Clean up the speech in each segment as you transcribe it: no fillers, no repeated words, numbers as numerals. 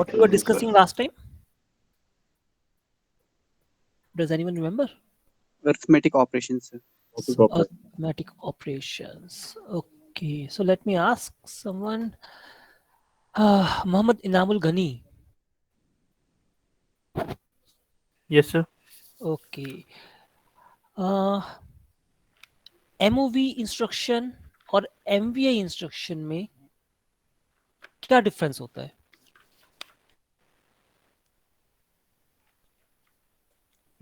What we were discussing last time? Does anyone remember? Arithmetic operations. Arithmetic operations. Okay, so let me ask someone. Muhammad Inamul Ghani. Yes, sir. Okay. MOV instruction और MVI instruction में क्या difference होता है?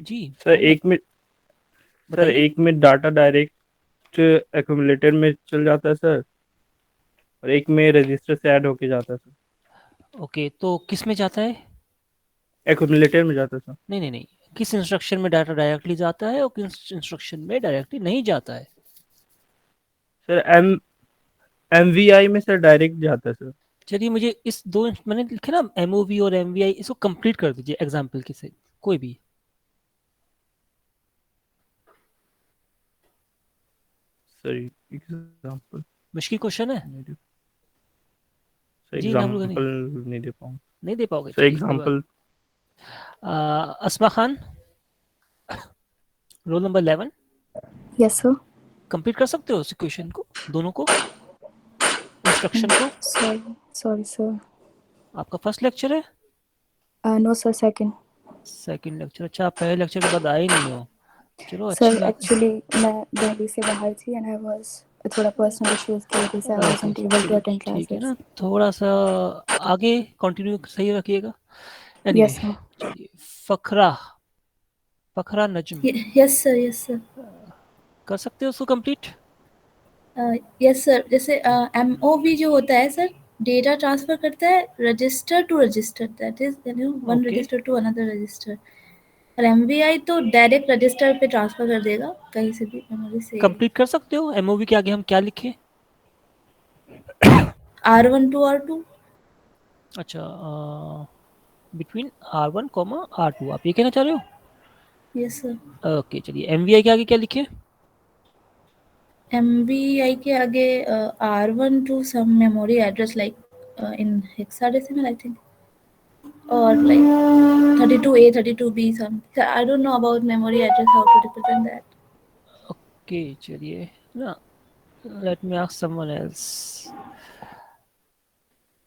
जी sir एक में data direct accumulator में चल जाता है सर, और एक में रजिस्टर से ऐड होके जाता है सर। ओके, तो किस में जाता है? एक्यूमुलेटर में जाता है सर। नहीं, किस इंस्ट्रक्शन में डाटा डायरेक्टली जाता है और किस इंस्ट्रक्शन में डायरेक्टली नहीं जाता है? सर MVI में सर डायरेक्ट जाता है सर। चलिए, मुझे इस दो मैंने लिखे ना MOV और MVI, इसको कंप्लीट कर दीजिए एग्जाम्पल के से, कोई भी। सर एग्जांपल मुश्किल क्वेश्चन है सर, जी। नामुल गनी एग्जांपल नहीं दे पाऊंगा। नहीं दे पाओगे? Sir example Asma Khan, roll number 11। Yes sir. Complete कर सकते हो क्वेश्चन को, दोनों को, इंस्ट्रक्शन को? Sorry sir. आपका फर्स्ट लेक्चर है? No sir, second lecture. अच्छा, आप पहले लेक्चर के बाद आए नहीं हो। चलो अच्छी सर बात है। एक्चुअली मैं दिल्ली से बाहर थी एंड आई वाज थोड़ा पर्सनल इश्यूज की वजह से I wasn't able to attend ठीक है क्लासेस। ना, थोड़ा सा आगे कंटिन्यू सही रखिएगा। Anyway, yes sir. चलिए फखरा नजम, यस सर। कर सकते हो उसको कंप्लीट? Yes sir. जैसे MOV जो होता है सर, डेटा ट्रांसफर करता है register to register, that is one register to another register. और MVI तो डायरेक्ट रजिस्टर पे ट्रांसफर कर देगा कहीं से भी मेमोरी से। कंप्लीट कर सकते हो? MOV के आगे हम क्या लिखें? R1 to R2। अच्छा, बिटवीन R1 R2 आप ये कहना चाह रहे हो? Yes sir. ओके, चलिए MVI के आगे क्या लिखें? MVI के आगे R1 to some memory address like in hexadecimal I think, or like 32A 32B some. I don't know about memory address, how to represent that. Okay, चलिए ना, let me ask someone else.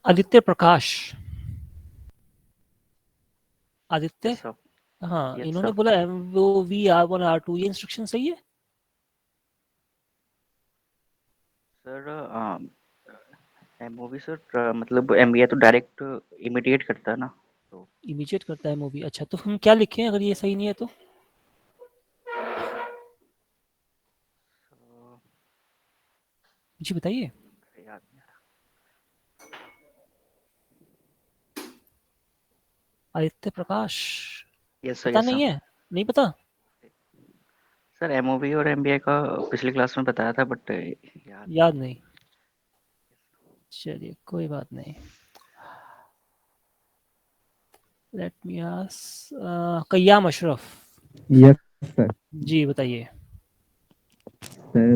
Aditya Prakash. Aditya, हाँ, इन्होंने बोला MOV R1 R2, ये instruction सही है? Sir MOV sir मतलब MVI तो डायरेक्ट इमीडिएट करता है ना, तो इमीडिएट करता है MOV। अच्छा, तो हम क्या लिखें अगर ये सही नहीं है तो? जी बताइए। आदित्य प्रकाश, पता नहीं है? नहीं पता सर? MOV और MVI का पिछली क्लास में बताया था बट याद नहीं। चलिए कोई बात नहीं। Let me ask Kayyum Ashraf. Yes sir. जी बताइए। सर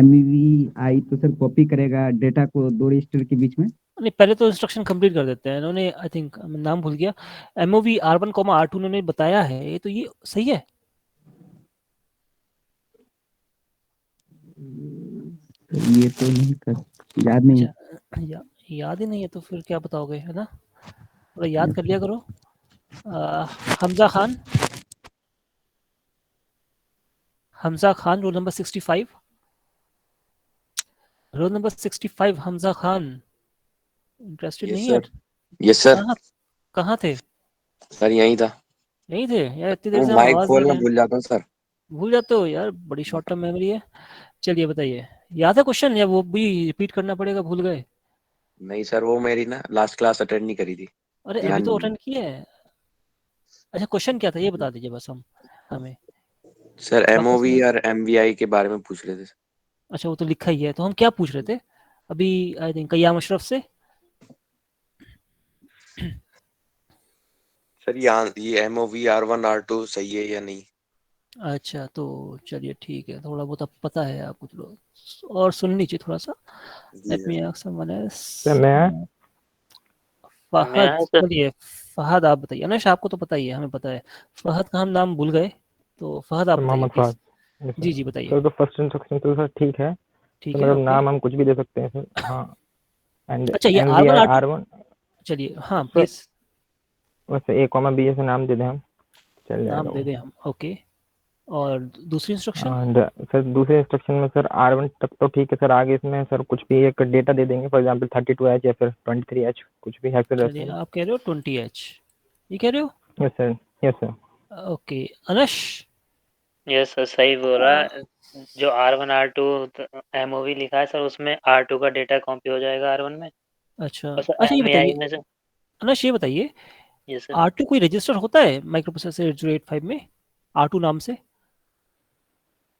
MVI तो सर कॉपी करेगा डेटा को दो रजिस्टर के बीच में। नहीं, पहले तो इंस्ट्रक्शन कंप्लीट कर देते हैं। इन्होंने आई थिंक नाम भूल गया, MOV R1 R2 उन्होंने बताया है, तो ये सही है? ये तो नहीं कर, याद नहीं। याद ही नहीं है तो फिर क्या बताओगे, है ना? थोड़ा याद कर लिया करो। Hamza Khan, roll number 65। Roll number 65, Hamza Khan. Interested नहीं है? Yes sir. कहाँ थे सर? यहीं था। यहीं थे यार, इतनी देर से माइक आवाज खोलना भूल जाता हूँ सर। भूल जाते हो यार, बड़ी शॉर्ट टर्म मेमोरी है। चलिए बताइए, याद है क्वेश्चन या वो भी रिपीट करना पड़ेगा, भूल गए? नहीं सर, वो मेरी ना लास्ट क्लास अटेंड नहीं करी थी। अरे अभी तो अटेंड किया है। अच्छा, क्वेश्चन क्या था ये बता दीजिए बस हमें। सर MOV और MVI के बारे में पूछ रहे थे। अच्छा, वो तो लिखा ही है, तो हम क्या पूछ रहे थे अभी? आई थिंक कय्याम अशरफ से। सर ये MOV R1 R2 सही है या नहीं? अच्छा, तो चलिए ठीक है, थोड़ा बहुत अब पता है आप कुछ लोग, और सुन लीजिए थोड़ा सा। Let me ask someone else. Fahad, चलिए फहद आप बताइए। अनश आपको तो पता ही है, हमें पता है। फहद का हम नाम भूल गए, तो फहद आप बताइए मोहम्मद प्लीज। फहद। जी जी बताइए। सर तो फर्स्ट इंस्ट्रक्शन तो सर ठीक है, ठीक तो है, मतलब ओके। नाम हम कुछ भी दे सकते हैं सर। हाँ, एंड अच्छा ये MVI R1 R2, R1 चलिए हाँ सर, प्लीज वैसे A, B ऐसे नाम दे दें हम, चल जाएगा नाम दे वो। दें हम, ओके। और दूसरी इंस्ट्रक्शन? एंड सर दूसरे इंस्ट्रक्शन में सर R1 तक तो ठीक है सर, आगे इसमें सर कुछ भी एक डेटा दे देंगे, फॉर एग्जांपल 32H या फिर 23H, कुछ भी चलिए हेक्साडेसिमल। आप कह रहे हो 20H, ये कह रहे हो? Yes sir, yes sir. Okay Anas. Yes sir सही बोल रहा है। जो R1 R2 MOV लिखा है सर, उसमें R2 का डेटा कॉपी हो जाएगा R1 में, अच्छा और सर अच्छा ये MVI बताइए में से। अनश, ये बताइए यस सर। R2 कोई रजिस्टर होता है माइक्रोप्रोसेसर 8085 में R2 नाम से?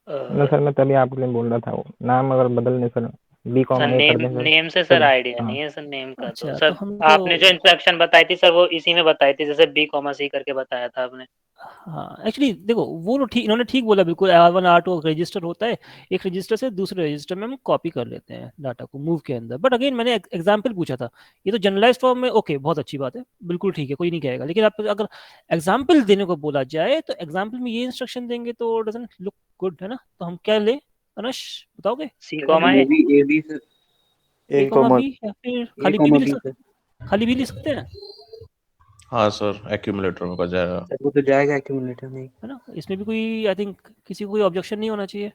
ना सर, मैं तभी आपके लिए बोल रहा था, वो नाम अगर बदल दें सर, B, सर A कर नेम दें सर। नेम से सर आइडिया हाँ नहीं है सर, नेम का तो अच्छा तो सर हम आपने जो इंस्ट्रक्शन बताई थी सर, वो इसी में बताई थी, जैसे B, C करके बताया था आपने। हाँ एक्चुअली देखो वो तो ठीक, इन्होंने ठीक बोला बिल्कुल। R1 R2 रजिस्टर होता है, एक रजिस्टर से दूसरे रजिस्टर में हम कॉपी कर लेते हैं डाटा को मूव के अंदर। बट अगेन मैंने एग्जांपल पूछा था, ये तो जनरलाइज फॉर्म में ओके बहुत अच्छी बात है, बिल्कुल ठीक है, कोई नहीं कहेगा। लेकिन आप अगर एग्जाम्पल देने को बोला जाए तो एग्जाम्पल में ये इंस्ट्रक्शन देंगे तो डजंट लुक गुड, है ना? तो हम क्या ले अनश, बताओगे? C, A। Movie AB sir, A A, comma B या फिर खाली बी भी लिख B सकते सर। हैं, खाली बी लिख सकते हैं, हाँ सर, एक्यूमुलेटर में का जाएगा। सर वो तो जाएगा एक्यूमुलेटर में। है ना? इसमें भी कोई आई थिंक किसी को कोई ऑब्जेक्शन नहीं होना चाहिए,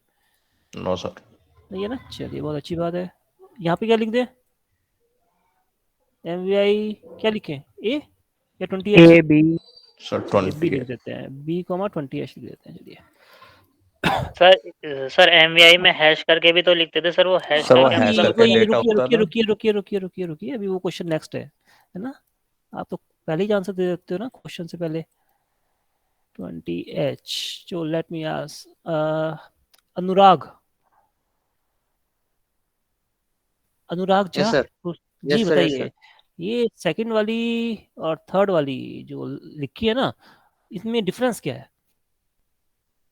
नो सर। नहीं है ना? चलिए बहुत अच्छी बात है। यहाँ पे क्या लिख दें? MVI क्या लिखें, ए या 20H? AB सर बी 20 लिख देते हैं, B, 20H लिख देते हैं। चलिए सर MVI में हैश करके भी तो लिखते थे सर, वो हैश सर वो करके हैश मतलब करके वही डेटा रुकिए होता रुकिए था। रुकिए रुकिए रुकिए रुकिए रुकिए, अभी वो क्वेश्चन नेक्स्ट है ना? आप तो पहले ही आंसर दे देते हो ना क्वेश्चन से पहले। 20H, जो लेट मी आस्क अनुराग, अनुराग झा। यस सर, जी यस सर, यस बताइए, सर। ये सेकंड वाली और थर्ड वाली जो लिखी है ना, इसमें डिफरेंस क्या है?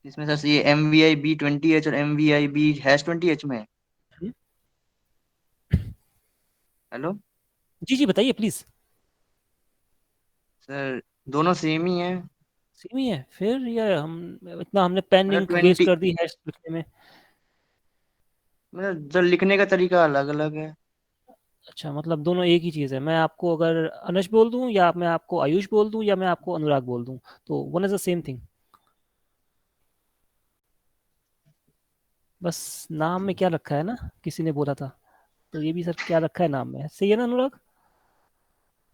इसमें सर ये MVI B20H और MVI B#20H में है। हम्म? हेलो जी जी बताइए प्लीज। सर, दोनों सेम ही है। सेम ही है फिर, या हम इतना हमने पेन मतलब इंक वेस्ट 20, कर दी है लिखने में? मतलब जो लिखने का तरीका अलग अलग है। अच्छा मतलब दोनों एक ही चीज़ है। मैं आपको अगर अनश बोल दूं, या मैं आपको आयुष बोल दूं, या मैं आपको अनुराग बोल दूं, तो one is the same thing. बस नाम में क्या रखा है ना, किसी ने बोला था, तो ये भी सर क्या रखा है नाम में, सही है ना अनुराग?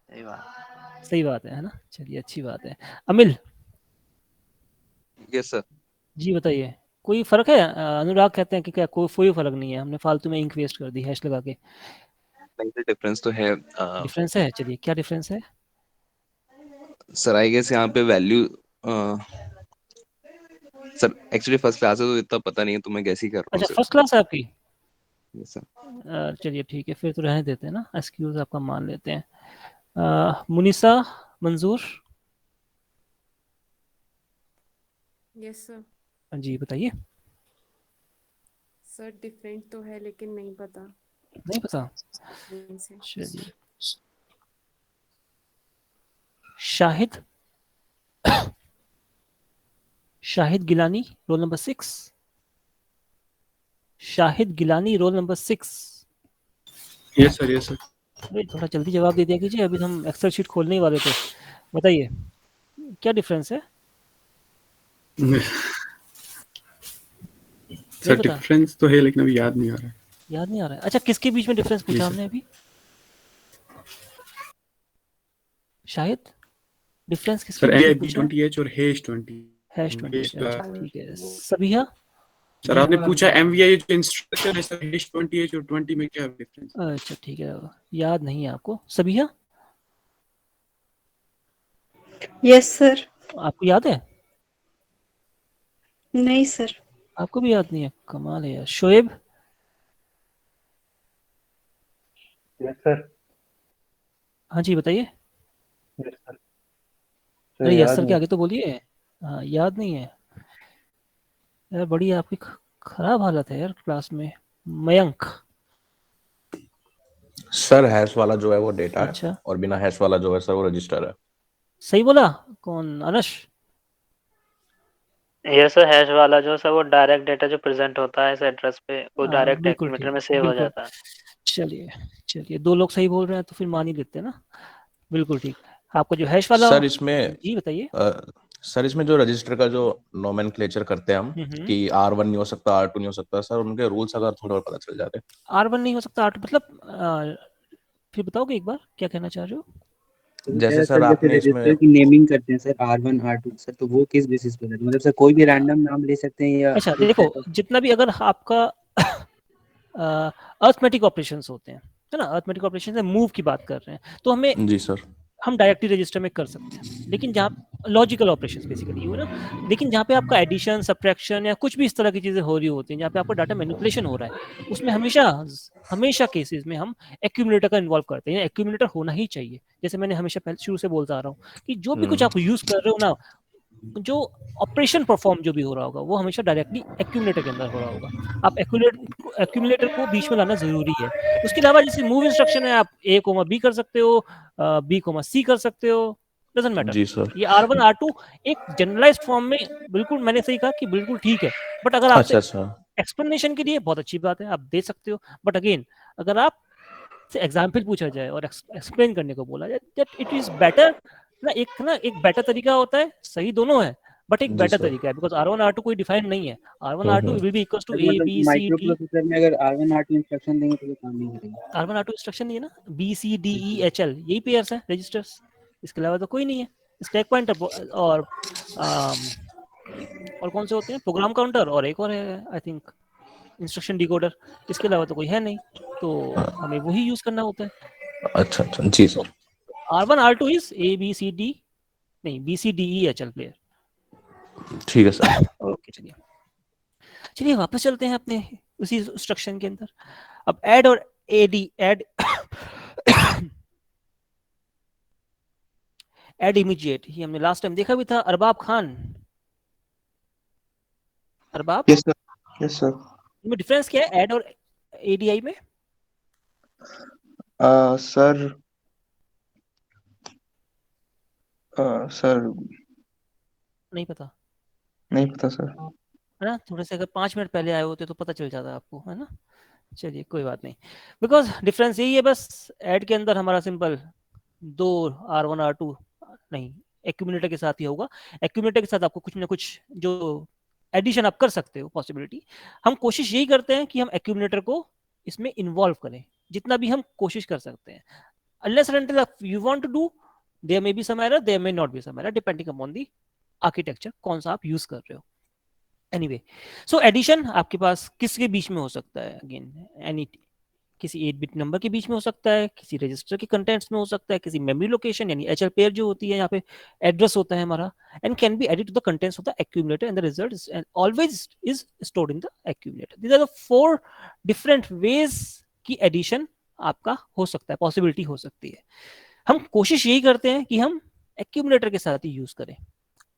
सही बात। सही बात है ना? चलिए अच्छी बात है। अमिल यस सर। जी बताइए, कोई फर्क है? अनुराग कहते हैं कि क्या कोई फर्क नहीं है, हमने फालतू में इंक वेस्ट कर दी हैश लगा के। डिफरेंस तो है डिफरेंस है, चलिए क्या डिफरेंस है? सर। आई गेस यहाँ पे value sir actually first class है तो इतना पता नहीं है, तो मैं गैस ही कर रहा हूँ अच्छा सर। फर्स्ट क्लास है आपकी? Yes sir. चलिए ठीक है, फिर तो रहने देते हैं ना, एक्सक्यूज आपका मान लेते हैं। मुनीसा मंजूर यस सर। जी बताइए। सर डिफरेंट तो है लेकिन नहीं पता। नहीं पता, नहीं से। चलिए। Shahid, Shahid Gilani roll number 6, Shahid Gilani roll number 6। Yes sir, yes sir. अरे थोड़ा जल्दी जवाब दे दिया कीजिए, अभी हम एक्सेल शीट खोलने ही वाले थे। बताइए क्या डिफरेंस है? सर डिफरेंस तो है लेकिन अभी याद नहीं आ रहा है। याद नहीं आ रहा है? अच्छा किसके बीच में डिफरेंस पूछा हमने अभी? शायद डिफरेंस किसके सर बीच में MVI पूछा? B20H और हैश20। ठीक है। सबिहा सर आपने पूछा MVI जो इंस्ट्रक्शन है सर, हैश20H और 20 में क्या डिफरेंस? अच्छा ठीक है, याद नहीं है आपको। Sabiha yes sir. आपको याद है? नहीं सर। आपको भी याद नहीं है, कमाल है यार। Shoaib yes sir. हाँ जी बताइए। Yes sir. अरे यस सर के आगे तो बोलिए। हाँ याद नहीं है यार, बड़ी आपकी खराब हालत है यार क्लास में। मयंक सर हैश वाला जो है वो डेटा है अच्छा और बिना हैश वाला जो है सर वो रजिस्टर है। सही बोला कौन अनश? ये सर हैश वाला जो सर वो डायरेक्ट डेटा जो प्रेजेंट होता है इस एड्रेस पे वो डायरेक्ट बिल्कुल एक्यूमुलेटर ठीक में सेव हो बिल्कुल। जाता है। चलिए चलिए, दो लोग सही बोल रहे हैं तो फिर मान ही लेते हैं ना। बिल्कुल ठीक। आपका जो हैश वाला सर इसमें जी बताइए। सर इसमें जो रजिस्टर का जो नोमेनक्लेचर करते हैं हम कि R1 नहीं हो सकता, R2 नहीं हो सकता, सर उनके रूल्स अगर थोड़ा और पता चल जाते। R1 नहीं हो सकता, R2 मतलब फिर बताओगे एक बार क्या कहना चाह रहे हो? जैसे सर जैसे आपने रजिस्टर इसमें की नेमिंग करते हैं सर R1 R2 सर, तो वो किस बेसिस पे करते हैं? मतलब सर कोई भी रैंडम नाम ले सकते हैं या अच्छा कुछ देखो, set of- जितना भी अगर आपका अर्थमेटिक ऑपरेशंस होते हैं, है ना, अर्थमेटिक ऑपरेशन से मूव की बात कर रहे हैं तो हमें जी सर हम डायरेक्टली रजिस्टर में कर सकते हैं, लेकिन जहाँ लॉजिकल ऑपरेशंस बेसिकली हुए ना, लेकिन जहाँ पे आपका एडिशन सब्ट्रैक्शन या कुछ भी इस तरह की चीजें हो रही होती हैं, जहाँ पे आपका डाटा मैनिपुलेशन हो रहा है, उसमें हमेशा हमेशा केसेस में हम एक्यूमुलेटर का इन्वॉल्व करते हैं। एक्यूमुलेटर होना ही चाहिए। जैसे मैंने हमेशा पहले शुरू से बोलता आ रहा हूँ कि जो भी कुछ आप यूज कर रहे हो ना, जो ऑपरेशन परफॉर्म जो भी हो रहा होगा वो हमेशा डायरेक्टली एक्यूमुलेटर के अंदर हो रहा होगा। आप एक्यूमुलेटर को बीच में लाना जरूरी है। उसके अलावा जैसे मूव इंस्ट्रक्शन है, आप A, B कर सकते हो, B, C कर सकते हो, डजंट मैटर। Ji sir. ये R1 R2 एक जनरलाइज्ड फॉर्म में बिल्कुल मैंने सही कहा कि बिल्कुल ठीक है, बट अगर आपसे अच्छा एक्सप्लेनेशन के लिए बहुत अच्छी बात है, आप दे सकते हो, बट अगेन अगर आप से एग्जाम्पल पूछा जाए और एक्सप्लेन करने को बोला जाए दैट इट इज बेटर ना, एक बेटर तरीका होता है, सही दोनों है, बट एक जी बेटर सर। तरीका है, बिकॉज R1 R2 कोई डिफाइन नहीं है। R1 R2 will be equals to sir A मतलब B C micro D। Processor में अगर R1 R2 इंस्ट्रक्शन देंगे तो वो काम नहीं करेगा। R1 R2 इंस्ट्रक्शन नहीं है ना, B C D E H L यही पेयर्स है रजिस्टर्स, इसके अलावा तो कोई नहीं है। स्टैक पॉइंटर और कौन से होते हैं, प्रोग्राम काउंटर और एक और है आई थिंक इंस्ट्रक्शन डिकोडर, इसके अलावा तो कोई है नहीं, तो हमें वही यूज करना होता है। अच्छा जी sir. R1 R2 is A B C D नहीं B C D E H L player. ठीक है सर। ओके चलिए चलिए वापस चलते हैं अपने उसी इंस्ट्रक्शन के अंदर। अब ऐड और ऐड ऐड इमीडिएट, ये हमने लास्ट टाइम देखा भी था। Arbab Khan, Arbab yes sir. इनमें डिफरेंस क्या है ऐड और ADI में? सर सर नहीं पता नहीं पता सर। है ना, थोड़े से अगर 5 मिनट पहले आए होते तो पता चल जाता आपको, है ना। चलिए कोई बात नहीं, बिकॉज डिफरेंस यही है बस, ऐड के अंदर हमारा सिंपल दो R1 R2 नहीं, एक्यूमुलेटर के साथ ही होगा। एक्यूमुलेटर के साथ आपको कुछ ना कुछ जो एडिशन आप कर सकते हो पॉसिबिलिटी, हम कोशिश यही करते हैं कि हम एक्यूमुलेटर को इसमें इन्वॉल्व करें जितना भी हम कोशिश कर सकते हैं। unless and until you want to do, there may be some error, there may not be some error depending upon the architecture कौन सा आप यूज कर रहे हो। एनीवे सो एडिशन आपके पास किसके बीच में हो सकता है, अगेन एनी किसी 8 बिट नंबर के बीच में हो सकता है, किसी रजिस्टर के कंटेंट्स में हो सकता है, किसी मेमोरी लोकेशन यानी HL पेयर जो होती है, यहाँ पे एड्रेस होता है हमारा, and can be added to the contents of the accumulator and the result is always is stored in the accumulator. These are the 4 different ways की एडिशन आपका हो सकता है, पॉसिबिलिटी हो सकती है। हम कोशिश यही करते हैं कि हम एक्यूमुलेटर के साथ ही यूज करें।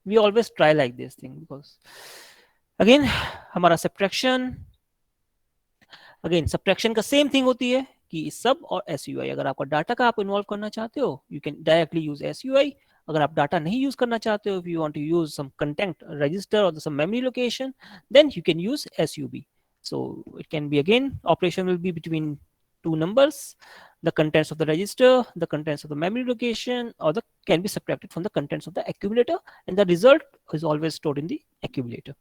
We always try like this thing because again हमारा सब्ट्रैक्शन, अगेन सब्ट्रैक्शन का सेम थिंग होती है कि सब और SUI। अगर आपका डाटा का आप इन्वॉल्व करना चाहते हो you can directly use SUI। अगर आप डाटा नहीं यूज करना चाहते हो, if you want to use some content register or some memory location, then you can use SUB. So it can be, again, operation will be between two numbers, the contents of the register, the contents of the memory location, or the can be subtracted from the contents of the accumulator, and the result is always stored in the accumulator.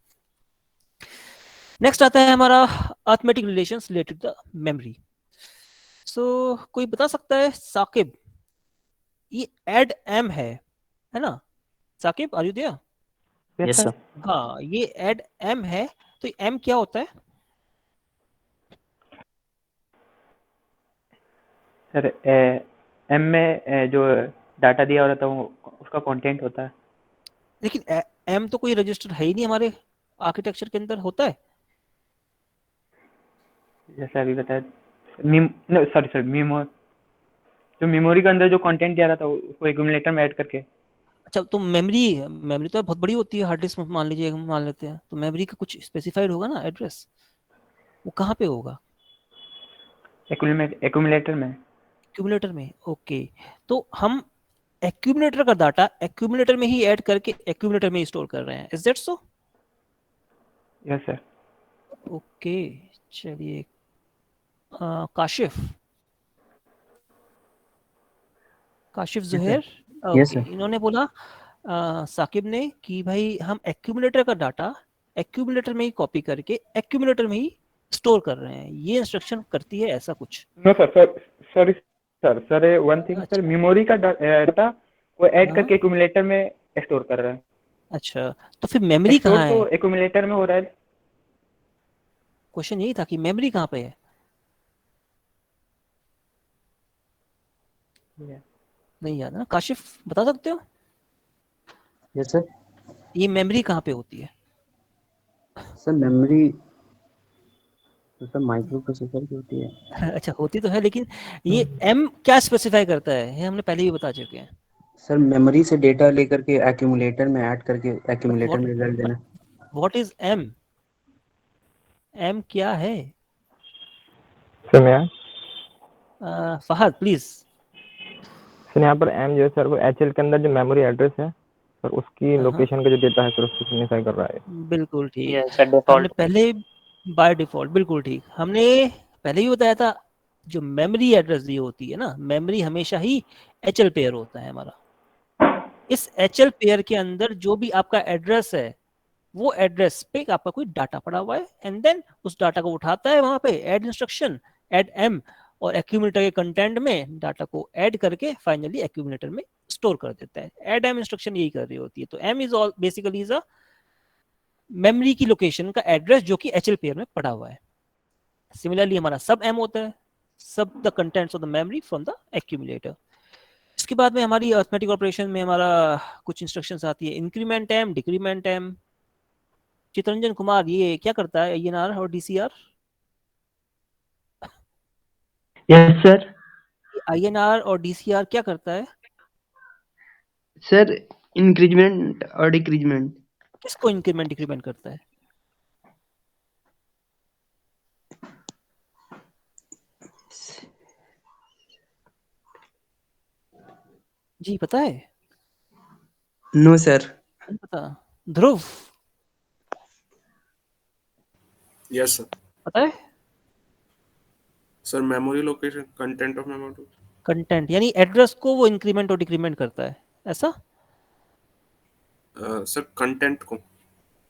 Next आता है हमारा arithmetic relations related to the memory. So कोई बता सकता है साकिब, ये add M है ना Saqib, are you there? Yes sir. हाँ ये ऐड एम है, तो एम क्या होता है? सर एम में जो डाटा दिया रहता है उसका कंटेंट होता है। लेकिन एम तो कोई रजिस्टर है ही नहीं हमारे आर्किटेक्चर के अंदर, होता है? जैसे अभी बताया सॉरी मेमोरी, जो मेमोरी के अंदर जो कंटेंट दिया रहता है उसको एक्यूमुलेटर में ऐड करके। अच्छा तो मेमोरी तो बहुत बड़ी होती है, हार्ड डिस्क मान लीजिए, हम मान लेते हैं, तो मेमोरी का कुछ स्पेसिफाइड होगा ना एड्रेस, वो कहाँ पे होगा? एक्यूमुलेटर में। एक्यूमुलेटर में, ओके। तो हम एक्यूमुलेटर का डाटा एक्यूमुलेटर में ही ऐड करके एक्यूमुलेटर में ही स्टोर कर रहे हैं, is that so? Yes sir. Okay, चलिए Kashif Zuhair, Yes, okay. sir. इन्होंने बोला साकिब ने कि भाई हम एक्यूमुलेटर का डाटा एक्यूमुलेटर में ही कॉपी करके एक्यूमुलेटर में ही स्टोर कर रहे हैं, ये इंस्ट्रक्शन करती है ऐसा कुछ। No sir, sorry sir one thing sir, memory का डाटा वो ऐड करके एक्यूमुलेटर में स्टोर कर रहा है। अच्छा, तो फिर मेमोरी स्टोर कहाँ तो है? एक्यूमुलेटर में हो रहा है। क्वेश्चन यही था कि मेमोरी कहाँ पे है। नहीं याद ना, काशिफ बता सकते हो? Yes, sir. ये मेमोरी कहाँ पे होती है? सर मेमोरी तो सर माइक्रो प्रोसेसर की होती है। अच्छा, होती तो है, लेकिन ये एम क्या स्पेसिफाई करता है, ये हमने पहले ही बता चुके हैं। सर मेमोरी से डेटा लेकर के एक्यूमुलेटर में ऐड करके एक्यूमुलेटर में रिजल्ट देना। What is M? एम क्या है? Sir Fahad please. सर यहाँ पर एम जो है सर वो एचएल के अंदर जो मेमोरी एड्रेस है सर उसकी लोकेशन का जो डेटा है सर उसको सिग्निफाई कर रहा है। बिल्कुल ठीक, यस सर, हमने डिफॉल्ट। पहले बाय डिफॉल्ट, बिल्कुल ठीक, हमने पहले ही बताया था। जो मेमोरी एड्रेस दी होती है ना, मेमोरी हमेशा ही एचएल पेयर होता है हमारा। इस एचएल पेयर के अंदर जो भी आपका एड्रेस है, वो एड्रेस पे आपका कोई डाटा पड़ा हुआ है, एंड देन उस डाटा को उठाता है वहां पे ऐड इंस्ट्रक्शन, ऐड एम, और एक्यूमुलेटर के कंटेंट में डाटा को ऐड करके फाइनली एक्यूमुलेटर में स्टोर कर देता है। ऐड एम इंस्ट्रक्शन यही कर रही होती है। तो M is all basically is a memory की लोकेशन का एड्रेस जो कि एचएल पेयर में पड़ा हुआ है। सिमिलरली हमारा सब एम होता है, सब the contents of the memory from the accumulator. इसके बाद में हमारी अरिथमेटिक ऑपरेशन में हमारा कुछ इंस्ट्रक्शंस आती है, increment M, decrement M. Chittaranjan Kumar, ये क्या करता है INR और DCR? Yes sir. INR और DCR क्या करता है? सर इंक्रीमेंट और डिक्रीमेंट। किसको इंक्रीमेंट डिक्रीमेंट करता है? जी पता है? No sir. नहीं पता। Dhruv yes sir. पता है? Sir memory location, content of memory, content यानी एड्रेस को वो इंक्रीमेंट और डिक्रीमेंट करता है, ऐसा? सर कंटेंट को।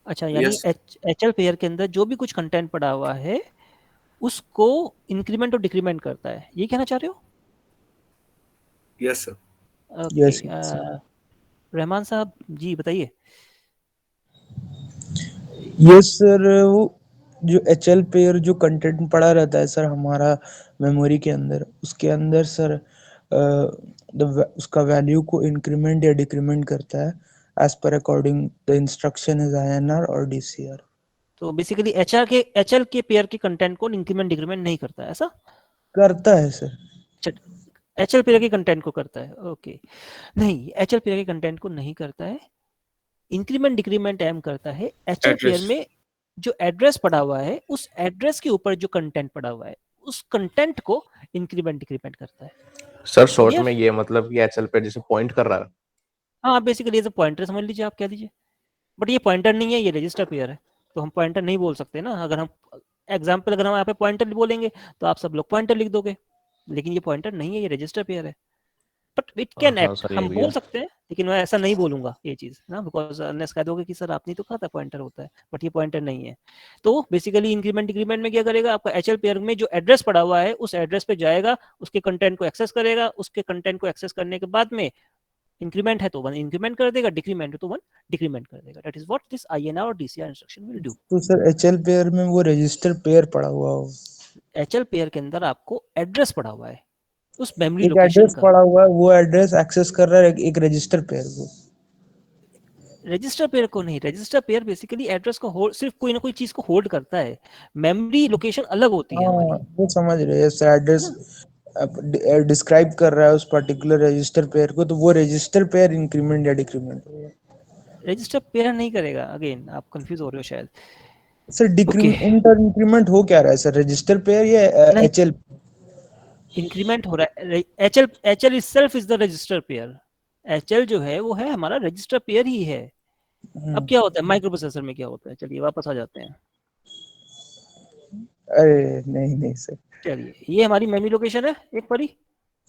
अच्छा, यानी एचएल पेयर के अंदर जो भी कुछ कंटेंट पड़ा हुआ है उसको इंक्रीमेंट और डिक्रीमेंट करता है, ये कहना चाह रहे हो? Yes sir. ओके, रहमान साहब जी बताइए। यस सर, वो जो एचएल पेयर जो कंटेंट पड़ा रहता है सर हमारा मेमोरी के अंदर, उसके अंदर सर उसका वैल्यू को इंक्रीमेंट या डिक्रीमेंट करता है as per according the instruction is INR और DCR। तो बेसिकली एचएल के पेयर के कंटेंट को इंक्रीमेंट डिक्रीमेंट नहीं करता है, ऐसा? करता है सर। एचएल पेयर के कंटेंट को करता है, ओके। नहीं, एचएल पेयर के कंटेंट को नहीं करता है, इंक्रीमेंट डिक्रीमेंट एम करता है। एचएल पेयर में जो एड्रेस पड़ा हुआ है उस एड्रेस के ऊपर जो कंटेंट पड़ा हुआ है उस कंटेंट को इंक्रीमेंट डिक्रीमेंट करता है। सर शॉर्ट में ये मतलब ये एचएल पेयर जैसे पॉइंट कर रहा है। हाँ, बेसिकली एज अ पॉइंटर समझ लीजिए, आप कह दीजिए। बट ये पॉइंटर नहीं है, ये रजिस्टर पेयर है, तो हम पॉइंटर नहीं बोल सकते ना। अगर हम एग्जांपल अगर हम यहाँ पे पॉइंटर बोलेंगे तो आप सब लोग पॉइंटर लिख दोगे, लेकिन ये पॉइंटर नहीं है, ये रजिस्टर पेयर है। बट इट कैन एक्ट, हम बोल सकते हैं, लेकिन मैं ऐसा नहीं बोलूंगा ये चीज ना, बिकॉज अनलेस कह दोगे कि सर आपने तो कहा था पॉइंटर होता है, बट ये पॉइंटर नहीं है। तो बेसिकली इंक्रीमेंट डिक्रीमेंट में क्या करेगा, आपका एचएल पेयर में जो एड्रेस पड़ा हुआ है उस एड्रेस पे जाएगा, उसके कंटेंट को एक्सेस करेगा, उसके कंटेंट को एक्सेस करने के बाद में इंक्रीमेंट है तो 1 इंक्रीमेंट कर देगा, डिक्रीमेंट है तो 1 डिक्रीमेंट कर देगा। That is what this INR और DCR इंस्ट्रक्शन विल डू। तो सर एचएल पेयर में वो रजिस्टर पेयर पड़ा हुआ हो, एचएल पेयर के अंदर आपको एड्रेस पड़ा हुआ है उस मेमोरी एक लोकेशन एड्रेस का। पड़ा हुआ है, वो एड्रेस एक्सेस कर रहा है एक रजिस्टर पेयर को। रजिस्टर पेयर को नहीं, रजिस्टर पेयर बेसिकली एड्रेस को होल्ड, सिर्फ कोई ना कोई चीज को होल्ड करता है, मेमोरी लोकेशन अलग होती है हमारी। वो समझ रहे हैं सर, एड्रेस डिस्क्राइब कर रहा है उस पर्टिकुलर रजिस्टर पेयर को, तो वो रजिस्टर पेयर इंक्रीमेंट या डिक्रीमेंट होगा। रजिस्टर पेयर नहीं करेगा, अगेन आप कंफ्यूज हो रहे हो शायद सर। डिक्रीमेंट और इंक्रीमेंट हो क्या रहा है सर, रजिस्टर पेयर या एचएल? इंक्रीमेंट हो रहा है। HL itself is the register pair. HL जो है वो है हमारा रजिस्टर पेयर ही है। अब क्या होता है माइक्रो प्रोसेसर में, क्या होता है, चलिए वापस आ जाते हैं। अरे नहीं नहीं सर। चलिए ये हमारी मेमोरी लोकेशन है एक पूरी